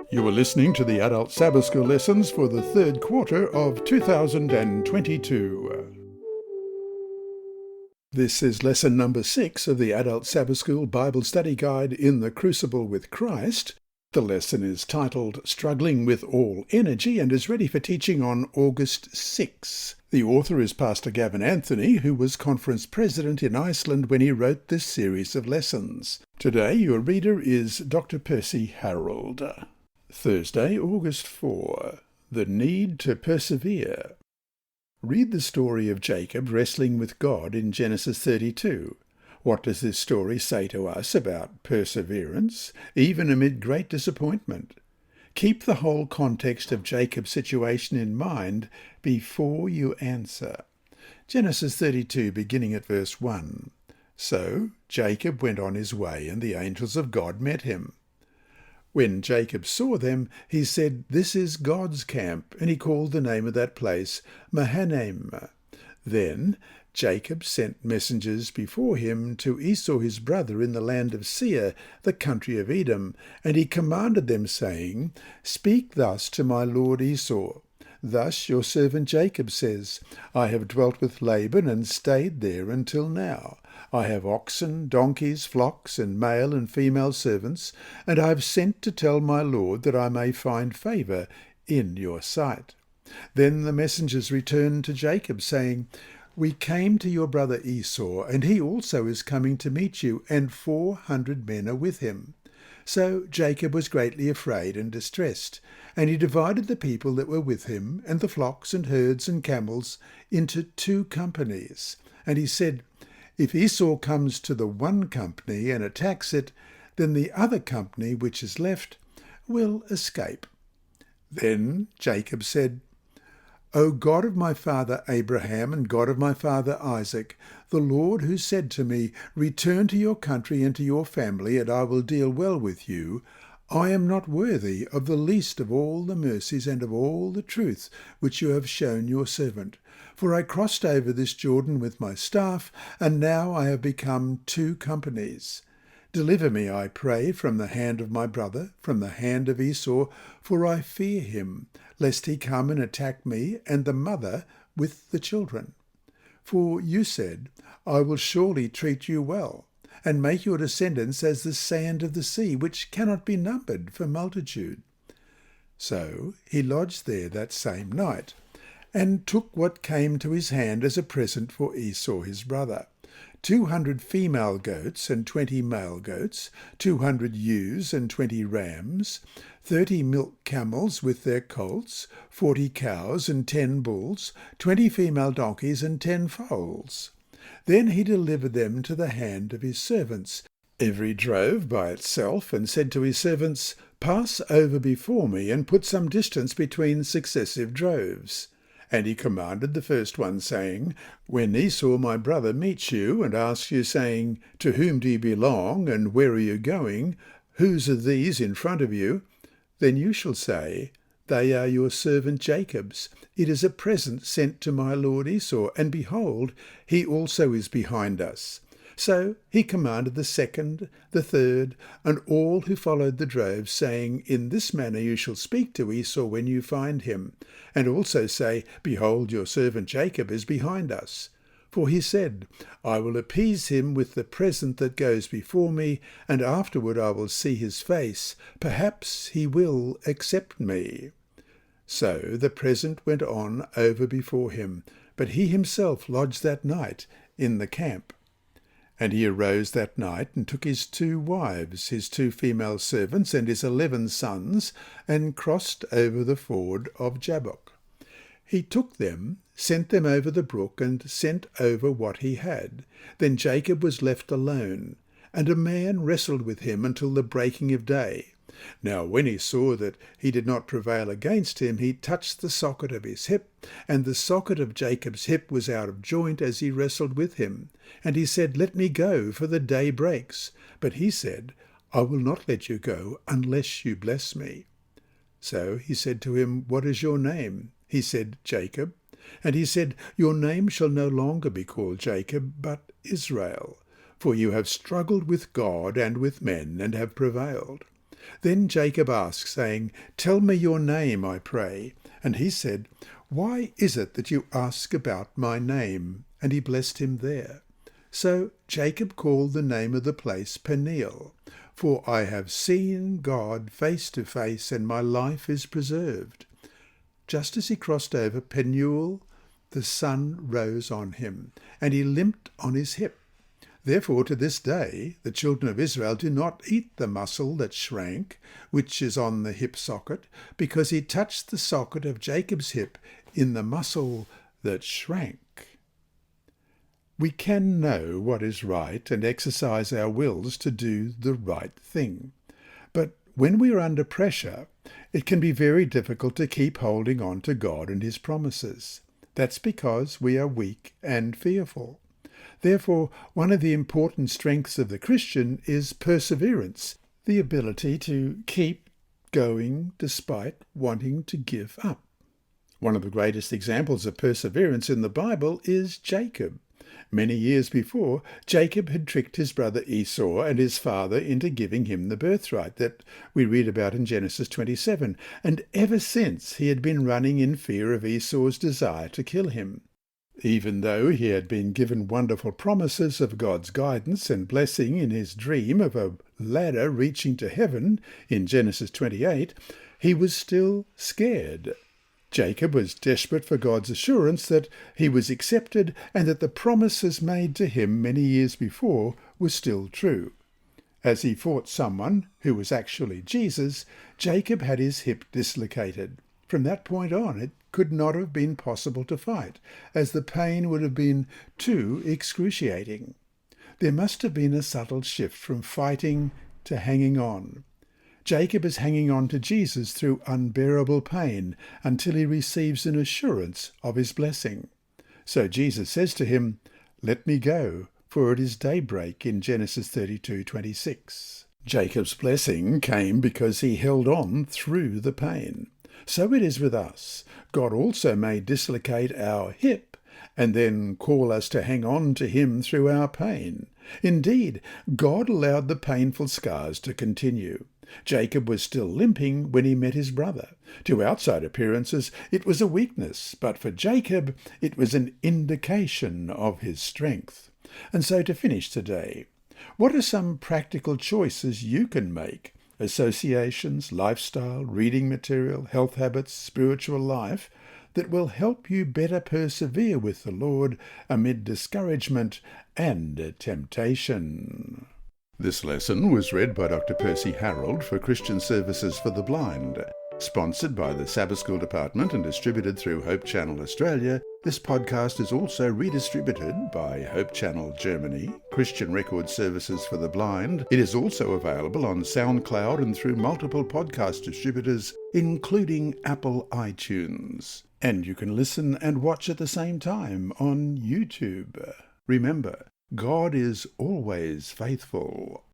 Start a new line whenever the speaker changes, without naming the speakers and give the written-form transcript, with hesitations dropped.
You are listening to the Adult Sabbath School lessons for the third quarter of 2022. This is lesson number 6 of the Adult Sabbath School Bible Study Guide in the Crucible with Christ. The lesson is titled Struggling with All Energy and is ready for teaching on August 6. The author is Pastor Gavin Anthony, who was conference president in Iceland when he wrote this series of lessons. Today your reader is Dr. Percy Harrold. Thursday, August 4. The Need to Persevere. Read the story of Jacob wrestling with God in Genesis 32. What does this story say to us about perseverance, even amid great disappointment? Keep the whole context of Jacob's situation in mind before you answer. Genesis 32, beginning at verse 1. So Jacob went on his way, and the angels of God met him. When Jacob saw them, he said, "This is God's camp," and he called the name of that place Mahanaim. Then Jacob sent messengers before him to Esau his brother in the land of Seir, the country of Edom, and he commanded them, saying, "Speak thus to my lord Esau. Thus your servant Jacob says, I have dwelt with Laban and stayed there until now. I have oxen, donkeys, flocks, and male and female servants, and I have sent to tell my lord that I may find favour in your sight." Then the messengers returned to Jacob, saying, "We came to your brother Esau, and he also is coming to meet you, and 400 men are with him." So Jacob was greatly afraid and distressed, and he divided the people that were with him, and the flocks and herds and camels, into 2 companies. And he said, "If Esau comes to the one company and attacks it, then the other company which is left will escape." Then Jacob said, "O God of my father Abraham and God of my father Isaac, the Lord who said to me, 'Return to your country and to your family, and I will deal well with you,' I am not worthy of the least of all the mercies and of all the truth which you have shown your servant. For I crossed over this Jordan with my staff, and now I have become 2 companies. Deliver me, I pray, from the hand of my brother, from the hand of Esau, for I fear him, lest he come and attack me and the mother with the children. For you said, I will surely treat you well, and make your descendants as the sand of the sea, which cannot be numbered for multitude." So he lodged there that same night, and took what came to his hand as a present for Esau his brother: 200 female goats and 20 male goats, 200 ewes and 20 rams, 30 milk camels with their colts, 40 cows and 10 bulls, 20 female donkeys and 10 foals. Then he delivered them to the hand of his servants, every drove by itself, and said to his servants, "Pass over before me, and put some distance between successive droves." And he commanded the first one, saying, "When Esau my brother meets you, and asks you, saying, 'To whom do you belong, and where are you going? Whose are these in front of you?' then you shall say, 'They are your servant Jacob's. It is a present sent to my lord Esau, and behold, he also is behind us.'" So he commanded the second, the third, and all who followed the droves, saying, "In this manner you shall speak to Esau when you find him, and also say, 'Behold, your servant Jacob is behind us.' For he said, 'I will appease him with the present that goes before me, and afterward I will see his face. Perhaps he will accept me.' So the present went on over before him, but he himself lodged that night in the camp. And he arose that night, and took his 2 wives, his 2 female servants, and his 11 sons, and crossed over the ford of Jabbok. He took them, sent them over the brook, and sent over what he had. Then Jacob was left alone, and a man wrestled with him until the breaking of day. Now when he saw that he did not prevail against him, he touched the socket of his hip, and the socket of Jacob's hip was out of joint as he wrestled with him. And he said, "Let me go, for the day breaks." But he said, "I will not let you go unless you bless me." So he said to him, "What is your name?" He said, "Jacob." And he said, "Your name shall no longer be called Jacob, but Israel, for you have struggled with God and with men, and have prevailed." Then Jacob asked, saying, "Tell me your name, I pray." And he said, "Why is it that you ask about my name?" And he blessed him there. So Jacob called the name of the place Peniel, for I have seen God face to face, and my life is preserved. Just as he crossed over Penuel, the sun rose on him, and he limped on his hip. Therefore, to this day, the children of Israel do not eat the muscle that shrank, which is on the hip socket, because he touched the socket of Jacob's hip in the muscle that shrank. We can know what is right and exercise our wills to do the right thing. But when we are under pressure, it can be very difficult to keep holding on to God and his promises. That's because we are weak and fearful. Therefore, one of the important strengths of the Christian is perseverance, the ability to keep going despite wanting to give up. One of the greatest examples of perseverance in the Bible is Jacob. Many years before, Jacob had tricked his brother Esau and his father into giving him the birthright that we read about in Genesis 27, and ever since he had been running in fear of Esau's desire to kill him. Even though he had been given wonderful promises of God's guidance and blessing in his dream of a ladder reaching to heaven in Genesis 28, he was still scared. Jacob was desperate for God's assurance that he was accepted and that the promises made to him many years before were still true. As he fought someone who was actually Jesus, Jacob had his hip dislocated. From that point on, it could not have been possible to fight, as the pain would have been too excruciating. There must have been a subtle shift from fighting to hanging on. Jacob is hanging on to Jesus through unbearable pain until he receives an assurance of his blessing. So Jesus says to him, "Let me go, for it is daybreak," in Genesis 32:26. Jacob's blessing came because he held on through the pain. So it is with us. God also may dislocate our hip and then call us to hang on to him through our pain. Indeed, God allowed the painful scars to continue. Jacob was still limping when he met his brother. To outside appearances, it was a weakness, but for Jacob, it was an indication of his strength. And so to finish today, what are some practical choices you can make? Associations, lifestyle, reading material, health habits, spiritual life, that will help you better persevere with the Lord amid discouragement and temptation. This lesson was read by Dr. Percy Harrold for Christian Services for the Blind. Sponsored by the Sabbath School Department and distributed through Hope Channel Australia, this podcast is also redistributed by Hope Channel Germany, Christian Record Services for the Blind. It is also available on SoundCloud and through multiple podcast distributors, including Apple iTunes. And you can listen and watch at the same time on YouTube. Remember, God is always faithful.